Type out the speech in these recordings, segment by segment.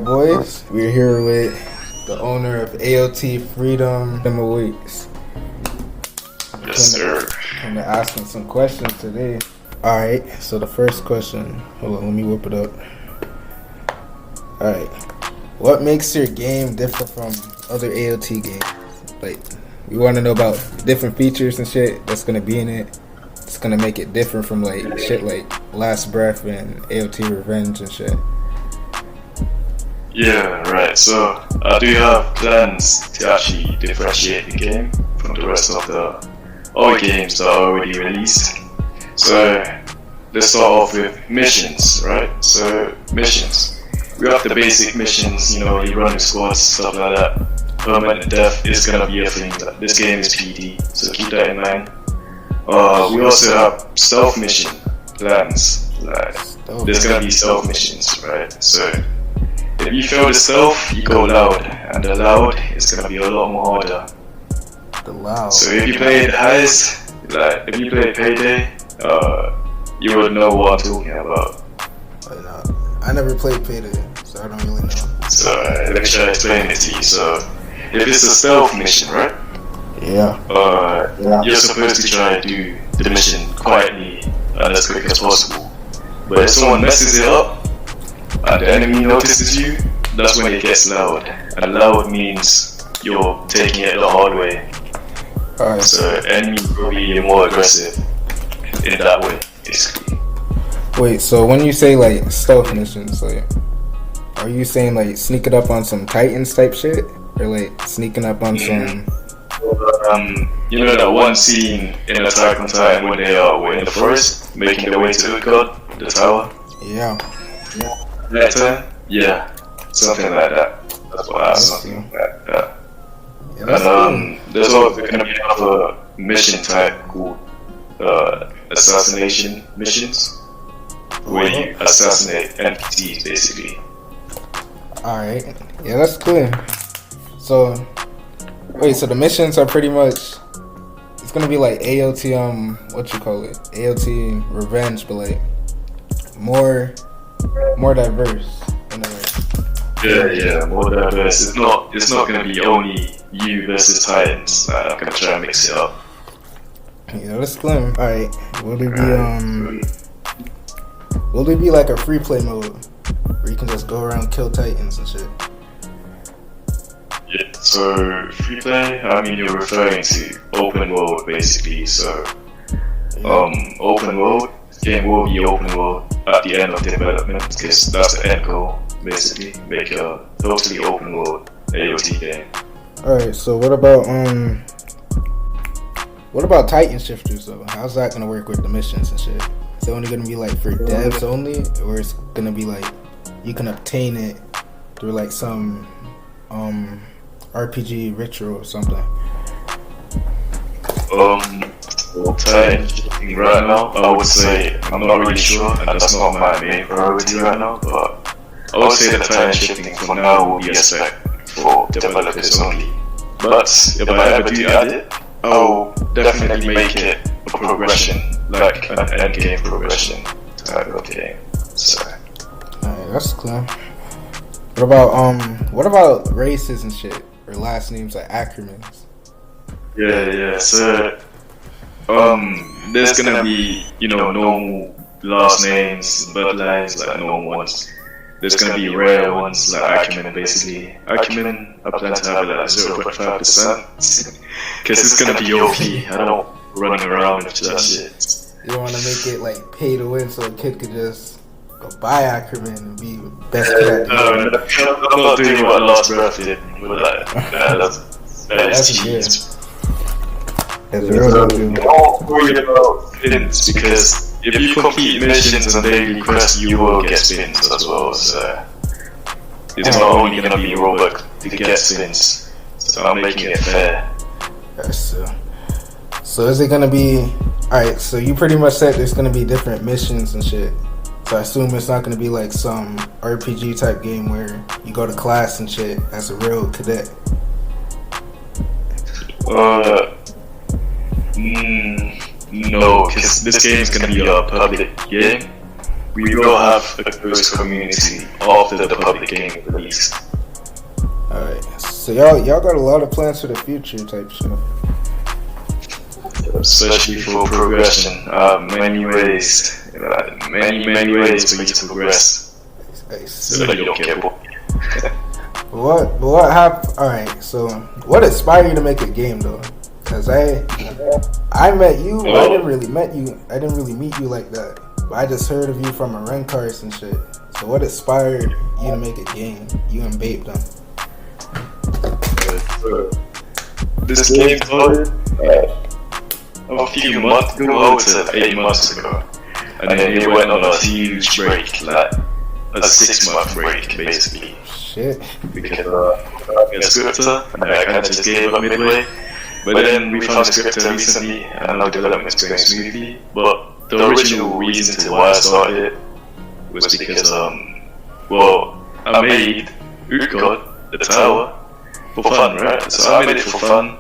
boys. We're here with the owner of AOT Freedom Weeks. Yes, sir. I'm asking some questions today. Alright, so the first question. Hold on, let me whip it up. Alright. What makes your game different from other AOT games? Like, we want to know about different features and shit that's going to be in it. It's going to make it different from like shit like Last Breath and AOT Revenge and shit. Yeah, right. So I do have plans to actually differentiate the game from the rest of the other games that are already released. So let's start off with missions, right? So missions. We have the basic missions, you know, you run the squads, stuff like that. Permanent death is gonna be a thing. This game is PD, so keep that in mind. We also have stealth mission plans. Like, there's gonna be stealth missions, right? So if you fail the stealth, you go loud, and the loud is gonna be a lot more harder. The loud. So if you play the highest, like if you play Payday, you would know what I'm talking about. I never played Payday, so I don't really know. So let me try to explain it to you. So if it's a stealth mission, right? Yeah. You're supposed to try to do the mission quietly and as quick as possible. But if someone messes it up and the enemy notices you, that's when it gets loud. And loud means you're taking it the hard way. Alright. So enemy will be more aggressive in that way, basically. Wait, so when you say like stealth missions, like, are you saying like sneaking up on some Titans type shit, or like sneaking up on some? You know that one scene in Attack on Titan when they were in the forest, making their way to the god, the tower. Yeah. That time? Yeah, something like that. That's what I was something like that. And there's also gonna be another mission type called assassination missions, where you assassinate NPCs basically. Alright. Yeah, that's clear. So, wait, so the missions are pretty much, it's gonna be like AOT, what you call it? AOT Revenge, but like more diverse in a way. Yeah, more diverse. It's not gonna be only you versus Titans. I'm gonna try and mix it up. Yeah, that's clear. Alright. Will there be like a free play mode where you can just go around and kill Titans and shit? Yeah, so free play, I mean you're referring to open world basically, so open world, game will be open world at the end of development, because that's the end goal, basically, make a totally open world AOT game. Alright, so what about Titan shifters though? How's that gonna work with the missions and shit? Is it only gonna be like for devs only, or it's gonna be like you can obtain it through like some RPG ritual or something? Titan shifting right now, I would say I'm not really sure, and that's not my main priority right now, but I would say the Titan shifting for now will be a spec for developers only. But if I ever do add it, I'll definitely make it a progression, like an endgame progression type of game. So alright, that's clear. What about races and shit, or last names like acronyms? yeah. So there's gonna be, you know, normal last names, bloodlines, like normal ones. There's gonna be rare ones like Acumen, basically. Acumen, I plan to have it at 0.5%, because it's gonna be OP. I don't running around with that shit. You don't want to make it like pay to win so a kid could just go buy Ackerman and be best kid at the game. No, I'm not doing what Last Breath did with that. That's cheese. Don't worry about spins, because if you complete missions and daily quests, you will get spins as well. So it's not only gonna be Roblox to get spins. So I'm making it fair. So is it gonna be alright? So you pretty much said there's gonna be different missions and shit. So I assume it's not gonna be like some RPG type game where you go to class and shit as a real cadet. No, because this game is gonna be a public game. we will have a close community after the public game release. Alright, so y'all got a lot of plans for the future type stuff. Especially for progression, many ways for you to progress. So that you don't get bored. What happened? Alright, so what inspired you to make a game though? Cause I met you, but I didn't really meet you like that. But I just heard of you from a rent cars and shit. So what inspired you to make a game? You and Babe done. This game started a few months ago, I would say 8 months ago. And then it went on a huge break, like a 6-month break basically. Shit. Because I'm a scripter and I kind of just gave up midway. But then we found a scripter recently and now development is going smoothly. But the original reason to why I started it was because, I made Utgård, the tower, for fun, right? So I made it for fun.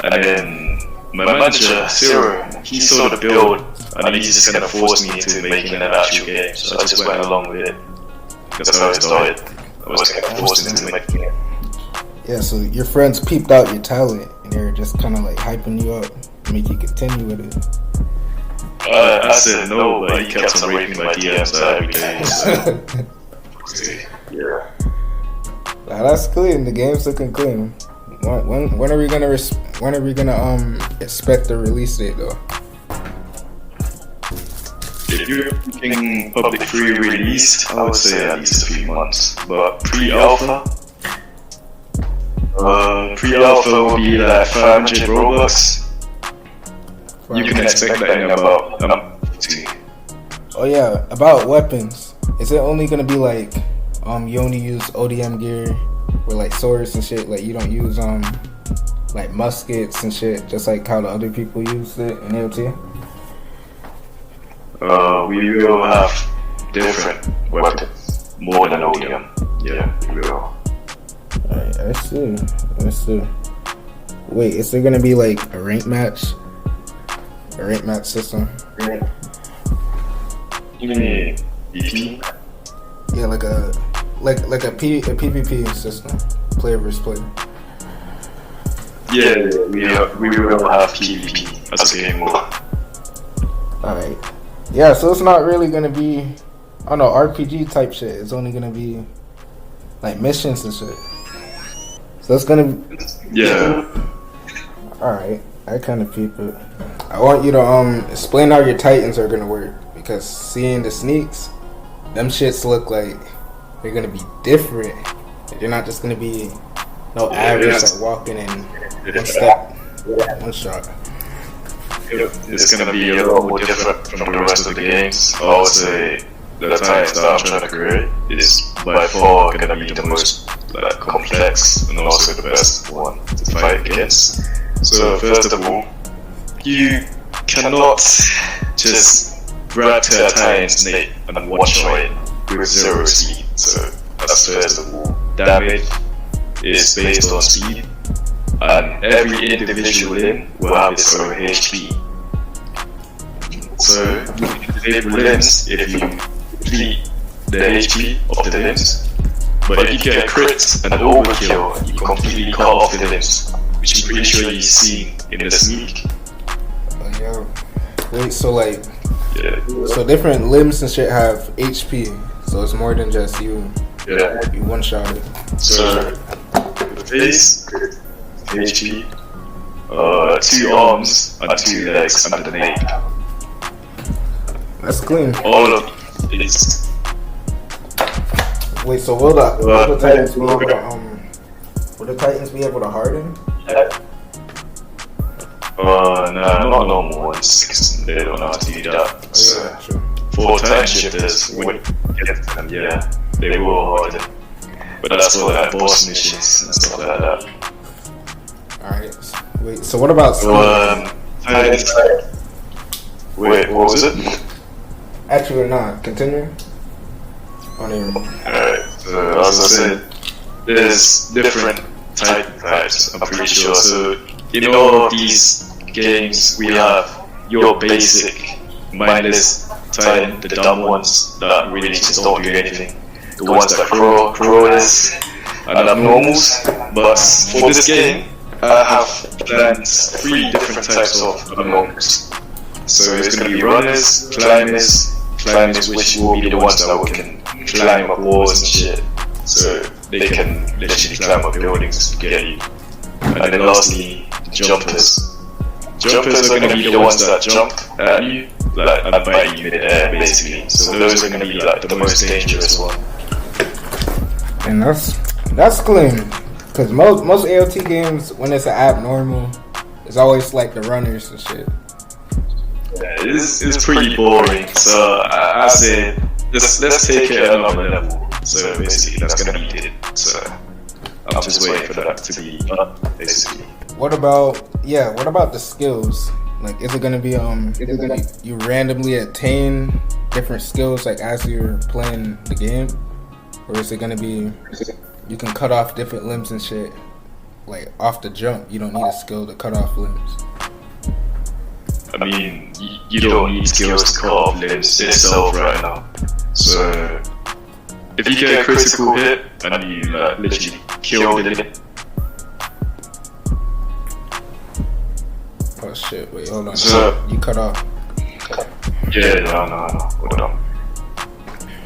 And then my manager, Zero, he saw the build and he just kind of forced me into making an actual game. So I just went along with it. That's how it started. I was kind of forced into making it. Yeah, so your friends peeped out your talent and they were just kind of like hyping you up to make you continue with it. I said no, but he kept on raping my DMs every day. So. Yeah. Nah, that's clean. The game's looking clean. When are we gonna expect the release date though? If you're thinking public free released, I would say at least a few months. But pre-alpha will be like 500 Robux. You can expect that in about 2. Oh yeah, about weapons. Is it only gonna be like you only use ODM gear with like swords and shit? Like you don't use like muskets and shit, just like how the other people used it in AOT? We will have different weapons, more than ODM. Yeah, we will. Alright, I see. Wait, is there gonna be like a rank match? A rank match system? You mean EP? Yeah, like a PvP system, player versus player. Yeah, we will have PvP as a game mode. Alright. Yeah, so it's not really gonna be, I don't know, RPG type shit. It's only gonna be like missions and shit. So it's gonna be... Yeah. Alright, I kind of peep it. I want you to explain how your Titans are gonna work, because seeing the sneaks, them shits look like they're gonna be different. They're not just gonna be no average like walking in one step, one shot. It's gonna be a lot more different from the rest of the games. I would say the Titans that I'm trying to create is by far gonna be the most complex and also the best one to fight against. So first of all, you cannot just grab to a Titan snake and one-shot it with 0 speed. So that's first of all. Damage is based on speed, and every individual limb will have its own HP. So you can disable limbs if you deplete the HP of the limbs, but if you get a crit and an overkill, you completely cut off the limbs, which I'm pretty sure you've seen in the sneak. Yeah. Wait, so like, Yeah. so different limbs and shit have HP, so it's more than just you. Yeah. You one shot it. So the face, HP, 2 arms and 2 legs and the nape. That's clean. All of it is. Wait, so will the Titans be able to will the Titans be able to harden? No, not normal ones. They don't know how to do that. So, Yeah, true. for time shifters, when you get to them, yeah, they will harden. But that's for like boss missions and stuff like that. Alright. Wait, so what about So, Titans. Wait, what was it? Actually, not. Continue. Alright, so as I said, there's different types, I'm pretty sure. So, in all of these games, we have your basic mindless Titan, the dumb ones that really just don't do anything. The ones that crawlers and abnormals. But for this game, I have planned 3 different types of abnormals. So it's going to be runners, climbers which will be the ones that can climb up walls and shit. So they can literally climb up buildings to get you. And then lastly, the jumpers. Jumpers are going to be the ones that jump at you, like, and bite you mid-air basically. So those are going to be like the most dangerous one. And that's clean. Cause most AOT games, when it's an abnormal, it's always like the runners and shit. Yeah, it's pretty boring. So I say let's take it another level. So basically that's gonna be it. So I'm just waiting for that to be done, basically. What about the skills? Like, is it gonna be you randomly attain different skills like as you're playing the game, or is it gonna be you can cut off different limbs and shit like off the jump? You don't need a skill to cut off limbs. I mean, you don't need skills to cut off limbs itself right now. So if you get a critical hit and you literally kill the limb. Oh shit! Wait, hold on. So you cut off. Yeah, no. Hold on.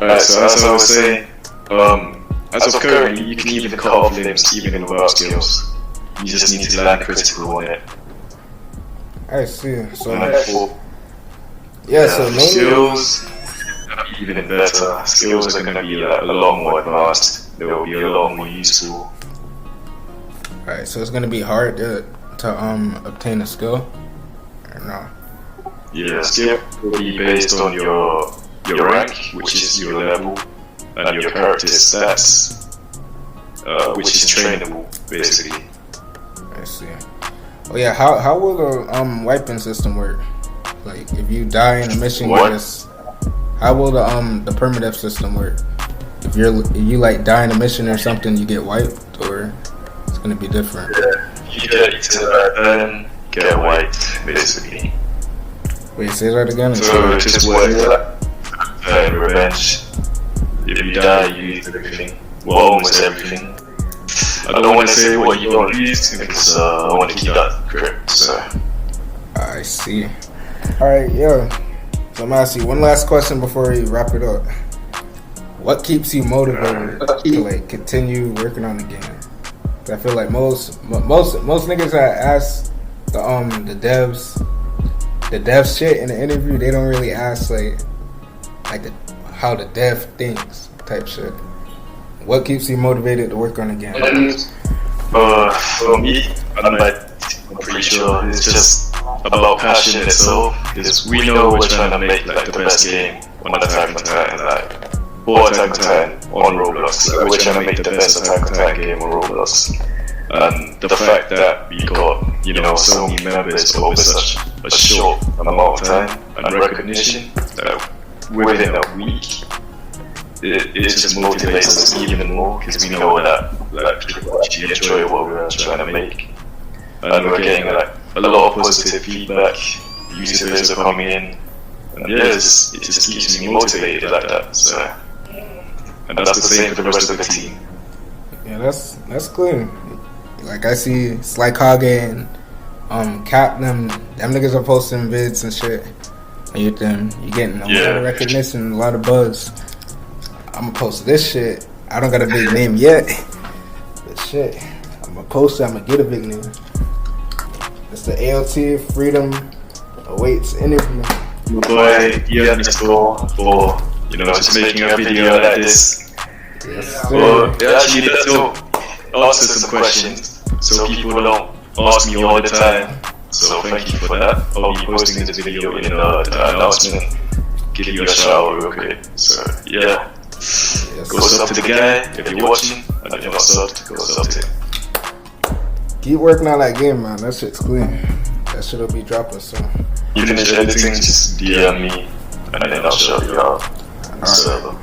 Alright, so as I was saying, as of currently, you can even cut off limbs even without skills. You just need to land critical on it. I see. So so mainly skills, even better. Skills are gonna be like a lot more advanced. They will be a lot more useful. Alright, so it's gonna be hard to obtain a skill, or no? Yeah, skill will be based on your rank, which is your level, and your character's stats, which is trainable, basically. I see. Oh yeah, how will the wiping system work? Like, if you die in a mission, how will the permadeath system work? If you like die in a mission or something, you get wiped, or it's gonna be different? Yeah, you get eaten and get wiped, basically. Wait, say that again. So it's just work revenge. If you die, you lose everything. Well, almost everything. I don't want to say what you don't lose because I want to keep that correct. So I see. Alright, yeah. So I'm gonna ask you one last question before we wrap it up. What keeps you motivated to like continue working on the game? I feel like most niggas that ask the devs shit in the interview, they don't really ask like how the dev thinks type shit. What keeps you motivated to work on the game? For me, I'm pretty sure it's just about passion itself. Because we know we're trying to make like the best game on Attack on Titan, like for Attack on Titan on Roblox. Like, we're trying to make the best Attack on Titan game on Roblox. And the fact that we got so many members over such a short amount of time and recognition that within a week. It just motivates us even more because we know that people actually enjoy what we're trying to make, and we're getting a lot of positive feedback. Users are coming in, and it just keeps me motivated like that. So, and that's the same for the rest of the team. Yeah, that's clear. Like, I see Sly Kage and Cap, them niggas are posting vids and shit. And you getting a lot of recognition, a lot of buzz. I'm gonna post this shit. I don't got a big name yet, but shit, I'm gonna post it. I'm gonna get a big name. It's the ALT Freedom Awaits interview. Boy, you have Mr. for just making a video like this. Yes, well, actually, that'll answer some questions, so people don't ask me all the time. So thank you for that. I'll be posting this video in the announcement. Give you a shout out real quick. So yeah. Yes. Go sub to the guy if you're watching, and if you're not subbed, go sub to him. Keep working on that game, man. That shit's clean. That shit'll be dropping soon. You finish editing, just DM me, and then I'll show you how. So.